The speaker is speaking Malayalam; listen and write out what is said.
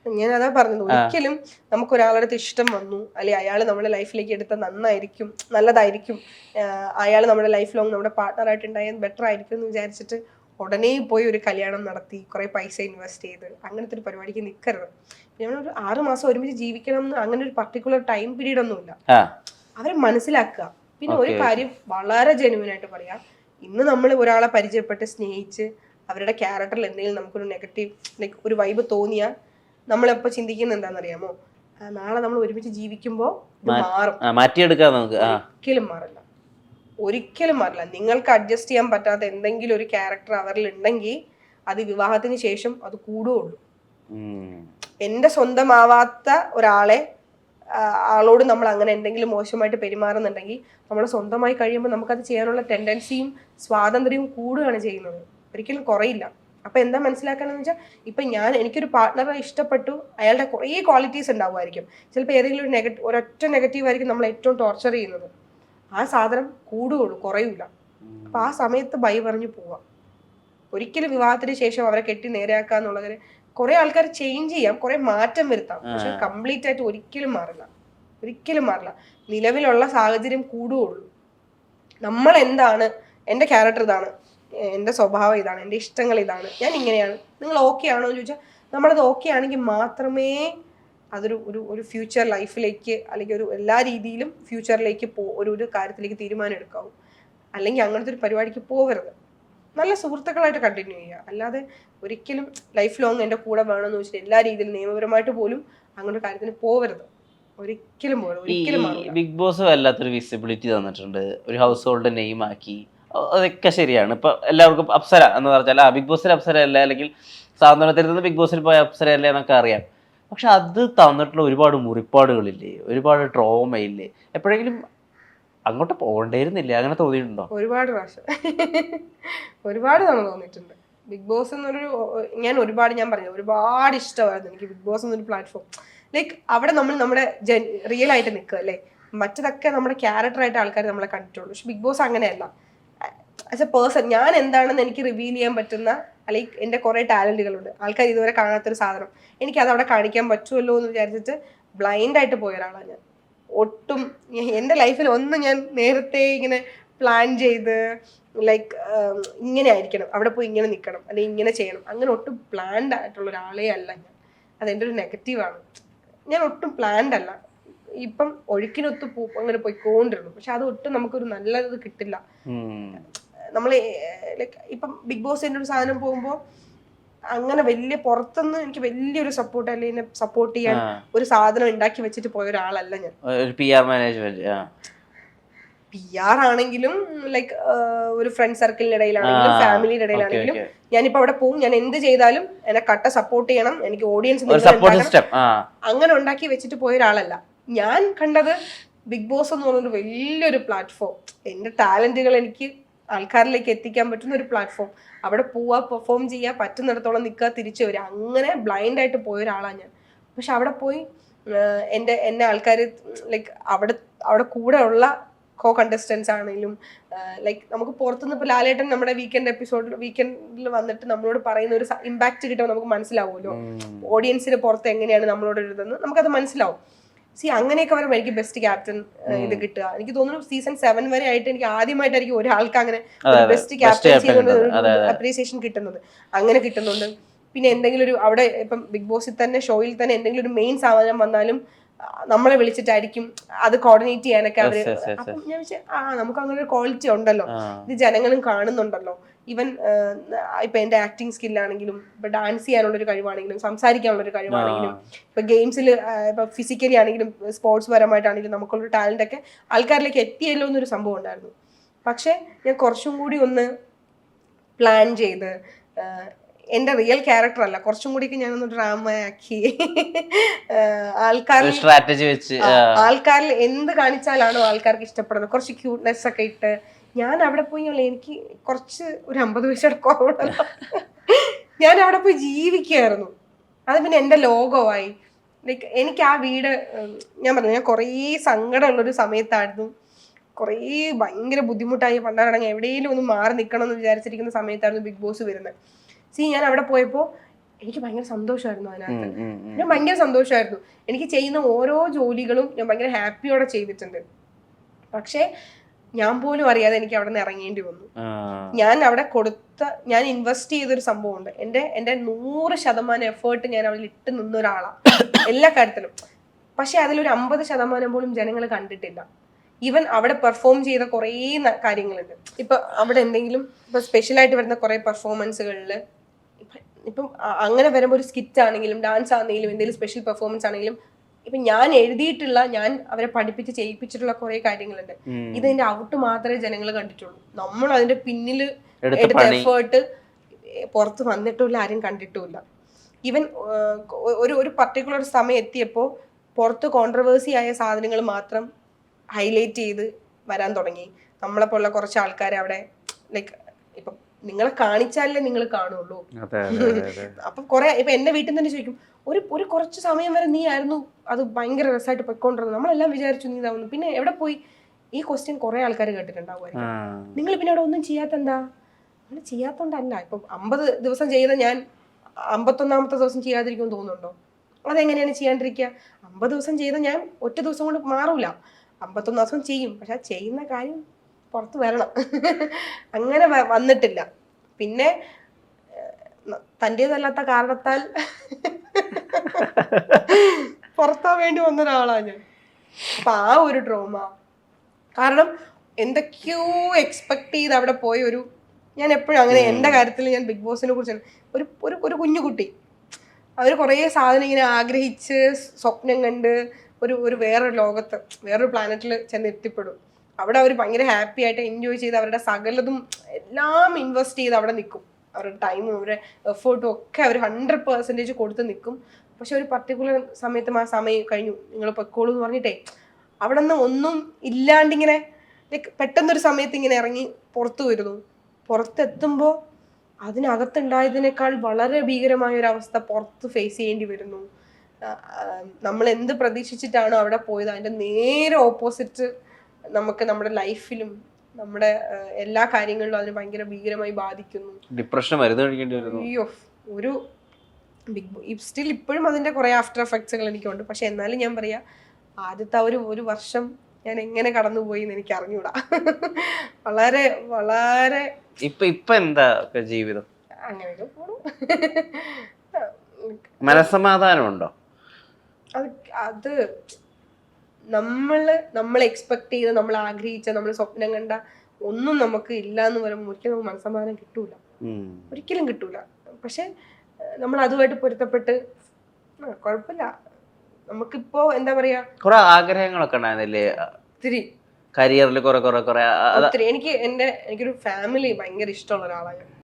ഞാൻ അതാ പറഞ്ഞത്, ഒരിക്കലും നമുക്ക് ഒരാളുടെ അടുത്ത് ഇഷ്ടം വന്നു, അല്ലെങ്കിൽ അയാൾ നമ്മുടെ ലൈഫിലേക്ക് എടുത്ത നല്ലതായിരിക്കും, അയാൾ നമ്മുടെ ലൈഫ് ലോങ് നമ്മുടെ പാർട്ട്ണറായിട്ട് ഉണ്ടായാൽ ബെറ്റർ ആയിരിക്കും എന്ന് വിചാരിച്ചിട്ട് ഉടനെ പോയി ഒരു കല്യാണം നടത്തി കുറെ പൈസ ഇൻവെസ്റ്റ് ചെയ്ത് അങ്ങനത്തെ ഒരു പരിപാടിക്ക് നിൽക്കരുത്. ഞങ്ങളൊരു 6 മാസം ഒരുമിച്ച് ജീവിക്കണം എന്ന് അങ്ങനെ ഒരു പർട്ടിക്കുലർ ടൈം പീരീഡ് ഒന്നുമില്ല. അവരെ മനസ്സിലാക്കുക. പിന്നെ ഒരു കാര്യം വളരെ ജെന്യുവൻ ആയിട്ട് പറയാം, ഇന്ന് നമ്മൾ ഒരാളെ പരിചയപ്പെട്ട് സ്നേഹിച്ച് അവരുടെ ക്യാരക്ടറിൽ എന്തെങ്കിലും നമുക്കൊരു നെഗറ്റീവ് ലൈക്ക് ഒരു വൈബ് തോന്നിയാൽ നമ്മളെപ്പോ ചിന്തിക്കുന്നത് എന്താണെന്നറിയാമോ, നാളെ നമ്മൾ ഒരുമിച്ച് ജീവിക്കുമ്പോൾ മാറും, മാറ്റിയെടുക്കാം നമുക്ക്. ഒരിക്കലും മാറില്ല. നിങ്ങൾക്ക് അഡ്ജസ്റ്റ് ചെയ്യാൻ പറ്റാത്ത എന്തെങ്കിലും ഒരു ക്യാരക്ടർ അവരിൽ ഉണ്ടെങ്കിൽ അത് വിവാഹത്തിന് ശേഷം അത് കൂടുകയുള്ളൂ. എന്റെ സ്വന്തമാവാത്ത ഒരാളെ ആളോട് നമ്മൾ അങ്ങനെ എന്തെങ്കിലും മോശമായിട്ട് പെരുമാറുന്നുണ്ടെങ്കിൽ നമ്മൾ സ്വന്തമായി കഴിയുമ്പോൾ നമുക്കത് ചെയ്യാനുള്ള ടെൻഡൻസിയും സ്വാതന്ത്ര്യവും കൂടുകയാണ് ചെയ്യുന്നത്, ഒരിക്കലും കുറയില്ല. അപ്പൊ എന്താ മനസ്സിലാക്കണമെന്ന് വെച്ചാൽ, ഇപ്പൊ എനിക്കൊരു പാർട്ട്ണറെ ഇഷ്ടപ്പെട്ടു, അയാളുടെ കുറേ ക്വാളിറ്റീസ് ഉണ്ടാവുമായിരിക്കും, ചിലപ്പോൾ ഏതെങ്കിലും ഒരൊറ്റ നെഗറ്റീവ് ആയിരിക്കും നമ്മൾ ഏറ്റവും ടോർച്ചർ ചെയ്യുന്നത്. ആ സാധനം കൂടുകയുള്ളൂ, കുറയൂല. അപ്പൊ ആ സമയത്ത് ബൈ പറഞ്ഞു പോവാം. ഒരിക്കലും വിവാഹത്തിന് ശേഷം അവരെ കെട്ടി നേരെയാക്കുക എന്നുള്ളതിന് കുറെ ആൾക്കാർ ചേഞ്ച് ചെയ്യാം, കുറെ മാറ്റം വരുത്താം, പക്ഷെ കംപ്ലീറ്റ് ആയിട്ട് ഒരിക്കലും മാറില്ല. നിലവിലുള്ള സാഹചര്യം കൂടുകയുള്ളൂ. നമ്മൾ എന്താണ്, എൻ്റെ ക്യാരക്ടർ ഇതാണ്, എൻ്റെ സ്വഭാവം ഇതാണ്, എൻ്റെ ഇഷ്ടങ്ങൾ ഇതാണ്, ഞാൻ ഇങ്ങനെയാണ്, നിങ്ങൾ ഓക്കെ ആണോ എന്ന് ചോദിച്ചാൽ നമ്മളത് ഓക്കെ ആണെങ്കിൽ മാത്രമേ അതൊരു ഒരു ഫ്യൂച്ചർ ലൈഫിലേക്ക് അല്ലെങ്കിൽ ഒരു എല്ലാ രീതിയിലും ഫ്യൂച്ചറിലേക്ക് ഒരു കാര്യത്തിലേക്ക് തീരുമാനം എടുക്കാവൂ. അല്ലെങ്കിൽ അങ്ങനത്തെ ഒരു പരിപാടിക്ക് പോകരുത്. നല്ല സുഹൃത്തുക്കളായിട്ട് കണ്ടിന്യൂ ചെയ്യുക, അല്ലാതെ ഒരിക്കലും ലൈഫ് ലോങ് എൻ്റെ കൂടെ വേണമെന്ന് വെച്ചിട്ട് എല്ലാ രീതിയിലും നിയമപരമായിട്ട് പോലും അങ്ങനെ ഒരു കാര്യത്തിന് പോകരുത്. ഒരിക്കലും ബിഗ് ബോസ് വല്ലാത്തൊരു വിസിബിലിറ്റി തന്നിട്ടുണ്ട്, ഒരു ഹൗസ് ഹോൾഡ് നെയിം ആക്കി, അതൊക്കെ ശരിയാണ്. ഇപ്പൊ എല്ലാവർക്കും അപ്സര എന്ന് പറഞ്ഞാൽ ബിഗ് ബോസിൽ അപ്സര അല്ല, അല്ലെങ്കിൽ സാന്ത്വനത്തിൽ നിന്ന് ബിഗ് ബോസിൽ പോയ അപ്സര അല്ല എന്നൊക്കെ അറിയാം. പക്ഷെ അത് തന്നിട്ടുള്ള ഒരുപാട് മുറിപ്പാടുകളില്ലേ, ഒരുപാട് ട്രോമയില്ലേ, എപ്പോഴെങ്കിലും അങ്ങോട്ട് പോകേണ്ടിയിരുന്നില്ല അങ്ങനെ തോന്നിയിട്ടുണ്ടോ? ഒരുപാട് പ്രാവശ്യം ഒരുപാട് തവണ തോന്നിയിട്ടുണ്ട്. ബിഗ് ബോസ് എന്നൊരു ഞാൻ പറഞ്ഞു ഒരുപാട് ഇഷ്ടമായിരുന്നു എനിക്ക് ബിഗ് ബോസ് എന്നൊരു പ്ലാറ്റ്ഫോം. ലൈക്ക് അവിടെ നമ്മൾ നമ്മുടെ റിയൽ ആയിട്ട് നിൽക്കുക അല്ലേ, മറ്റതൊക്കെ നമ്മുടെ ക്യാരക്ടറായിട്ട് ആൾക്കാർ നമ്മളെ കണ്ടിട്ടുള്ളൂ. പക്ഷെ ബിഗ് ബോസ് അങ്ങനെയല്ല. ആസ് എ പേഴ്സൺ ഞാൻ എന്താണെന്ന് എനിക്ക് റിവീൽ ചെയ്യാൻ പറ്റുന്ന, അല്ലെങ്കിൽ എൻ്റെ കുറേ ടാലന്റുകളുണ്ട്, ആൾക്കാർ ഇതുവരെ കാണാത്തൊരു സാധനം എനിക്ക് അതവിടെ കാണിക്കാൻ പറ്റുമല്ലോ എന്ന് വിചാരിച്ചിട്ട് ബ്ലൈൻഡായിട്ട് പോയ ഒരാളാണ് ഞാൻ. ഒട്ടും എൻ്റെ ലൈഫിൽ ഒന്നും ഞാൻ നേരത്തെ ഇങ്ങനെ പ്ലാൻ ചെയ്ത് ലൈക്ക് ഇങ്ങനെ ആയിരിക്കണം, അവിടെ പോയി ഇങ്ങനെ നിൽക്കണം, അല്ലെങ്കിൽ ഇങ്ങനെ ചെയ്യണം, അങ്ങനെ ഒട്ടും പ്ലാൻഡ് ആയിട്ടുള്ള ഒരാളേ അല്ല ഞാൻ. അതെൻ്റെ ഒരു നെഗറ്റീവാണ്. ഞാൻ ഒട്ടും പ്ലാൻഡ് അല്ല. ഇപ്പം ഒഴുക്കിനൊത്ത് അങ്ങനെ പോയിക്കൊണ്ടിരുന്നു, പക്ഷെ അത് ഒട്ടും നമുക്കൊരു നല്ലത് കിട്ടില്ല. നമ്മൾ ലൈക്ക് ഇപ്പം ബിഗ് ബോസിൻ്റെ ഒരു സാധനം പോകുമ്പോൾ അങ്ങനെ വലിയ പുറത്തുനിന്ന് എനിക്ക് വലിയൊരു സപ്പോർട്ട് അല്ലെങ്കിൽ എന്നെ സപ്പോർട്ട് ചെയ്യാൻ ഒരു സാധനം ഉണ്ടാക്കി വെച്ചിട്ട് പോയ ഒരാളല്ല ഞാൻ. PR ആണെങ്കിലും ലൈക്ക് ഒരു ഫ്രണ്ട് സർക്കിളിന്റെ ഇടയിലാണെങ്കിലും ഫാമിലിയുടെ ഇടയിലാണെങ്കിലും ഞാനിപ്പോ അവിടെ പോകും, ഞാൻ എന്ത് ചെയ്താലും എന്നെ കട്ട സപ്പോർട്ട് ചെയ്യണം, എനിക്ക് ഓഡിയൻസ് അങ്ങനെ ഉണ്ടാക്കി വെച്ചിട്ട് പോയ ഒരാളല്ല ഞാൻ. കണ്ടത് ബിഗ് ബോസ് എന്ന് പറഞ്ഞൊരു വലിയൊരു പ്ലാറ്റ്ഫോം, എന്റെ ടാലന്റുകൾ എനിക്ക് ആൾക്കാരിലേക്ക് എത്തിക്കാൻ പറ്റുന്ന ഒരു പ്ലാറ്റ്ഫോം. അവിടെ പോവാ, പെർഫോം ചെയ്യാൻ പറ്റുന്നിടത്തോളം നിൽക്കുക, തിരിച്ചു വരിക, അങ്ങനെ ബ്ലൈൻഡ് ആയിട്ട് പോയ ഒരാളാണ് ഞാൻ. പക്ഷെ അവിടെ പോയി എന്നെ ആൾക്കാർ ലൈക്ക് അവിടെ കൂടെ ഉള്ള കണ്ടസ്റ്റൻസ് ആണെങ്കിലും ലൈക്ക് നമുക്ക് പുറത്തുനിന്ന് ഇപ്പോൾ ലാലേട്ടൻ നമ്മുടെ വീക്കെൻഡിൽ വന്നിട്ട് നമ്മളോട് പറയുന്ന ഒരു ഇമ്പാക്ട് കിട്ടുമ്പോൾ നമുക്ക് മനസ്സിലാവുമല്ലോ ഓഡിയൻസിന് പുറത്ത് എങ്ങനെയാണ് നമ്മളോട് എഴുതുന്നത്, നമുക്കത് മനസ്സിലാവും. അങ്ങനെയൊക്കെ വരുമ്പോൾ എനിക്ക് ബെസ്റ്റ് ക്യാപ്റ്റൻ ഇത് കിട്ടുക. എനിക്ക് തോന്നുന്നു സീസൺ 7 വരെ ആയിട്ട് എനിക്ക് ആദ്യമായിട്ടായിരിക്കും ഒരാൾക്ക് അങ്ങനെ ബെസ്റ്റ് ക്യാപ്റ്റൻസി അപ്രീസിയേഷൻ കിട്ടുന്നത്. അങ്ങനെ കിട്ടുന്നുണ്ട്. പിന്നെ എന്തെങ്കിലും ഒരു അവിടെ ഇപ്പം ബിഗ് ബോസിൽ തന്നെ ഷോയിൽ തന്നെ എന്തെങ്കിലും ഒരു മെയിൻ സാധനം വന്നാലും നമ്മളെ വിളിച്ചിട്ടായിരിക്കും അത് കോർഡിനേറ്റ് ചെയ്യാനൊക്കെ അവര്. അപ്പം ഞാൻ വെച്ചാൽ നമുക്ക് അങ്ങനെ ഒരു ക്വാളിറ്റി ഉണ്ടല്ലോ, ഇത് ജനങ്ങളും കാണുന്നുണ്ടല്ലോ. ഈവൻ ഇപ്പൊ എന്റെ ആക്ടിങ് സ്കില്ലാണെങ്കിലും, ഇപ്പൊ ഡാൻസ് ചെയ്യാനുള്ളൊരു കഴിവാണെങ്കിലും, സംസാരിക്കാനുള്ളൊരു കഴിവാണെങ്കിലും, ഇപ്പൊ ഗെയിംസിൽ ഇപ്പൊ ഫിസിക്കലി ആണെങ്കിലും സ്പോർട്സ് പരമായിട്ടാണെങ്കിലും നമുക്കുള്ളൊരു ടാലന്റ് ഒക്കെ ആൾക്കാരിലേക്ക് എത്തിയല്ലോ എന്നൊരു സംഭവം ഉണ്ടായിരുന്നു. പക്ഷെ ഞാൻ കുറച്ചും കൂടി ഒന്ന് പ്ലാൻ ചെയ്ത് എന്റെ റിയൽ ക്യാരക്ടർ അല്ല, കുറച്ചും കൂടിയൊക്കെ ഞാനൊന്ന് ഡ്രാമ ആക്കി ആൾക്കാരിൽ എന്ത് കാണിച്ചാലാണോ ആൾക്കാർക്ക് ഇഷ്ടപ്പെടുന്നത്, കുറച്ച് ക്യൂട്ട്നെസ് ഒക്കെ ഇട്ട് ഞാൻ അവിടെ പോയി എനിക്ക് കുറച്ച് ഒരു 50 വയസ്സുടെ കുറവുണ്ടല്ലോ, ഞാൻ അവിടെ പോയി ജീവിക്കുകയായിരുന്നു. അത് പിന്നെ എൻ്റെ ലോകമായി. ലൈക്ക് എനിക്ക് ആ വീട് ഞാൻ പറഞ്ഞു, ഞാൻ കുറേ സങ്കടമുള്ളൊരു സമയത്തായിരുന്നു, കുറേ ഭയങ്കര ബുദ്ധിമുട്ടായി പണ്ടാണെങ്കിൽ എവിടെയെങ്കിലും ഒന്ന് മാറി നിൽക്കണം എന്ന് വിചാരിച്ചിരിക്കുന്ന സമയത്തായിരുന്നു ബിഗ് ബോസ് വരുന്നത്. ഞാൻ അവിടെ പോയപ്പോൾ എനിക്ക് ഭയങ്കര സന്തോഷമായിരുന്നു അതിനകത്ത്. ഞാൻ ഭയങ്കര സന്തോഷമായിരുന്നു. എനിക്ക് ചെയ്യുന്ന ഓരോ ജോലികളും ഞാൻ ഭയങ്കര ഹാപ്പിയോടെ ചെയ്തിട്ടുണ്ട്. പക്ഷേ ഞാൻ പോലും അറിയാതെ എനിക്ക് അവിടെ നിന്ന് ഇറങ്ങേണ്ടി വന്നു. ഞാൻ അവിടെ ഞാൻ ഇൻവെസ്റ്റ് ചെയ്തൊരു സംഭവമുണ്ട്. എൻ്റെ 100% എഫേർട്ട് ഞാൻ അവിടെ ഇട്ട് നിന്ന ഒരാളാണ് എല്ലാ കാര്യത്തിലും. പക്ഷെ അതിലൊരു 50% പോലും ജനങ്ങൾ കണ്ടിട്ടില്ല. ഈവൻ അവിടെ പെർഫോം ചെയ്ത കുറേ കാര്യങ്ങളുണ്ട്. ഇപ്പൊ അവിടെ എന്തെങ്കിലും ഇപ്പൊ സ്പെഷ്യലായിട്ട് വരുന്ന കുറെ പെർഫോമൻസുകളിൽ ഇപ്പം അങ്ങനെ വരുമ്പോൾ ഒരു സ്കിറ്റ് ആണെങ്കിലും ഡാൻസ് ആണെങ്കിലും എന്തെങ്കിലും സ്പെഷ്യൽ പെർഫോമൻസ് ആണെങ്കിലും ഇപ്പൊ ഞാൻ എഴുതിയിട്ടുള്ള, ഞാൻ അവരെ പഠിപ്പിച്ച് ചെയ്യിപ്പിച്ചിട്ടുള്ള കുറെ കാര്യങ്ങളുണ്ട്. ഇതിന്റെ ഔട്ട് മാത്രമേ ജനങ്ങൾ കണ്ടിട്ടുള്ളൂ. നമ്മൾ അതിന്റെ പിന്നിൽ എടുത്ത എഫേർട്ട് പുറത്ത് വന്നിട്ടില്ല, ആരും കണ്ടിട്ടുമില്ല. ഈവൻ ഒരു പർട്ടിക്കുലർ സമയം എത്തിയപ്പോൾ പുറത്ത് കോൺട്രവേഴ്സി ആയ സാധനങ്ങൾ മാത്രം ഹൈലൈറ്റ് ചെയ്ത് വരാൻ തുടങ്ങി. നമ്മളെ പോലുള്ള കുറച്ച് ആൾക്കാരെ അവിടെ ലൈക്ക് ഇപ്പം നിങ്ങളെ കാണിച്ചാലേ നിങ്ങൾ കാണുള്ളൂ. അപ്പൊ കുറെ ഇപ്പൊ എന്റെ വീട്ടിൽ തന്നെ ചോദിക്കും, ഒരു കുറച്ച് സമയം വരെ നീ ആയിരുന്നു അത് ഭയങ്കര രസമായിട്ട് പൊയ്ക്കൊണ്ടിരുന്നത്, നമ്മളെല്ലാം വിചാരിച്ചു നീ ഇതാവുന്നു, പിന്നെ എവിടെ പോയി? ഈ ക്വസ്റ്റ്യൻ കുറെ ആൾക്കാർ കേട്ടിട്ടുണ്ടാവുമായിരിക്കും. നിങ്ങൾ പിന്നെ അവിടെ ഒന്നും ചെയ്യാത്ത എന്താ? അങ്ങനെ ചെയ്യാത്തോണ്ടല്ല. ഇപ്പൊ 50 ദിവസം ചെയ്ത ഞാൻ 51ാമത്തെ ദിവസം ചെയ്യാതിരിക്കുമെന്ന് തോന്നുന്നുണ്ടോ? അതെങ്ങനെയാണ് ചെയ്യാണ്ടിരിക്കുക? 50 ദിവസം ചെയ്ത ഞാൻ ഒറ്റ ദിവസം കൊണ്ട് മാറൂല, 51 ദിവസം ചെയ്യും. പക്ഷെ ആ ചെയ്യുന്ന കാര്യം പുറത്ത് വരണം. അങ്ങനെ വന്നിട്ടില്ല. പിന്നെ തൻ്റേതല്ലാത്ത കാരണത്താൽ പുറത്താൻ വേണ്ടി വന്ന ഒരാളാണ് ഞാൻ. അപ്പൊ ആ ഒരു ട്രോമ കാരണം എന്തൊക്കെയോ എക്സ്പെക്ട് ചെയ്ത് അവിടെ പോയ ഞാൻ എപ്പോഴും അങ്ങനെ എൻ്റെ കാര്യത്തിൽ ഞാൻ ബിഗ് ബോസിനെ കുറിച്ചാണ് ഒരു കുഞ്ഞുകുട്ടി. അവർ കുറേ സാധനം ഇങ്ങനെ ആഗ്രഹിച്ച് സ്വപ്നം കണ്ട് ഒരു വേറൊരു ലോകത്ത്, വേറൊരു പ്ലാനറ്റിൽ ചെന്ന് എത്തിപ്പെടും. അവിടെ അവർ ഭയങ്കര ഹാപ്പി ആയിട്ട് എൻജോയ് ചെയ്ത് അവരുടെ സകലതും എല്ലാം ഇൻവെസ്റ്റ് ചെയ്ത് അവിടെ നിൽക്കും. അവരുടെ ടൈമും അവരുടെ എഫേർട്ടും ഒക്കെ അവർ 100% കൊടുത്ത് നിൽക്കും. പക്ഷെ ഒരു പർട്ടിക്കുലർ സമയത്തും ആ സമയം കഴിഞ്ഞു, നിങ്ങൾ പൊക്കോളൂ എന്ന് പറഞ്ഞിട്ടേ അവിടെ നിന്ന് ഒന്നും ഇല്ലാണ്ടിങ്ങനെ ലൈക്ക് പെട്ടെന്നൊരു സമയത്ത് ഇങ്ങനെ ഇറങ്ങി പുറത്തു വരുന്നു. പുറത്തെത്തുമ്പോൾ അതിനകത്തുണ്ടായതിനേക്കാൾ വളരെ ഭീകരമായ ഒരു അവസ്ഥ പുറത്ത് ഫേസ് ചെയ്യേണ്ടി വരുന്നു. നമ്മൾ എന്ത് പ്രതീക്ഷിച്ചിട്ടാണോ അവിടെ പോയത് അതിൻ്റെ നേരെ ഓപ്പോസിറ്റ് നമുക്ക് നമ്മുടെ ലൈഫിലും നമ്മുടെ എല്ലാ കാര്യങ്ങളിലും അതിന് ഭയങ്കര ഭീകരമായി ബാധിക്കുന്നു. ഡിപ്രഷൻ മരുന്ന് കഴിക്കേണ്ടി വരുന്നു. അയ്യോ, ഒരു സ്റ്റിൽ ഇപ്പോഴും അതിന്റെ കുറെ ആഫ്റ്റർ എഫക്ട്സുകൾ എനിക്കുണ്ട്. പക്ഷെ എന്നാലും ഞാൻ പറയാ, ആദ്യത്തെ ഒരു വർഷം ഞാൻ എങ്ങനെ കടന്നുപോയി എന്ന് എനിക്ക് അറിഞ്ഞൂടാ. വളരെ വളരെ ഇപ്പൊ എന്താ ജീവിതം? അങ്ങനെയൊക്കെ പോണു. മനസ്സമാധാനമുണ്ടോ? അത് നമ്മൾ എക്സ്പെക്ട് ചെയ്ത് നമ്മൾ ആഗ്രഹിച്ച നമ്മൾ സ്വപ്നം കണ്ട ഒന്നും നമുക്ക് ഇല്ല എന്ന് പറയുമ്പോൾ ഒരിക്കലും നമുക്ക് മനസ്സമാധാനം കിട്ടൂല, ഒരിക്കലും കിട്ടൂല. പക്ഷെ നമ്മൾ അതുമായിട്ട് പൊരുത്തപ്പെട്ട് കുഴപ്പമില്ല. നമുക്കിപ്പോ എന്താ പറയാ, കുറെ ആഗ്രഹങ്ങളൊക്കെ ഉണ്ടായിരുന്നില്ലേ ഒത്തിരി കരിയറിൽ? ഒത്തിരി. എനിക്കൊരു ഫാമിലി ഭയങ്കര ഇഷ്ടമുള്ള ഒരാളാണ്.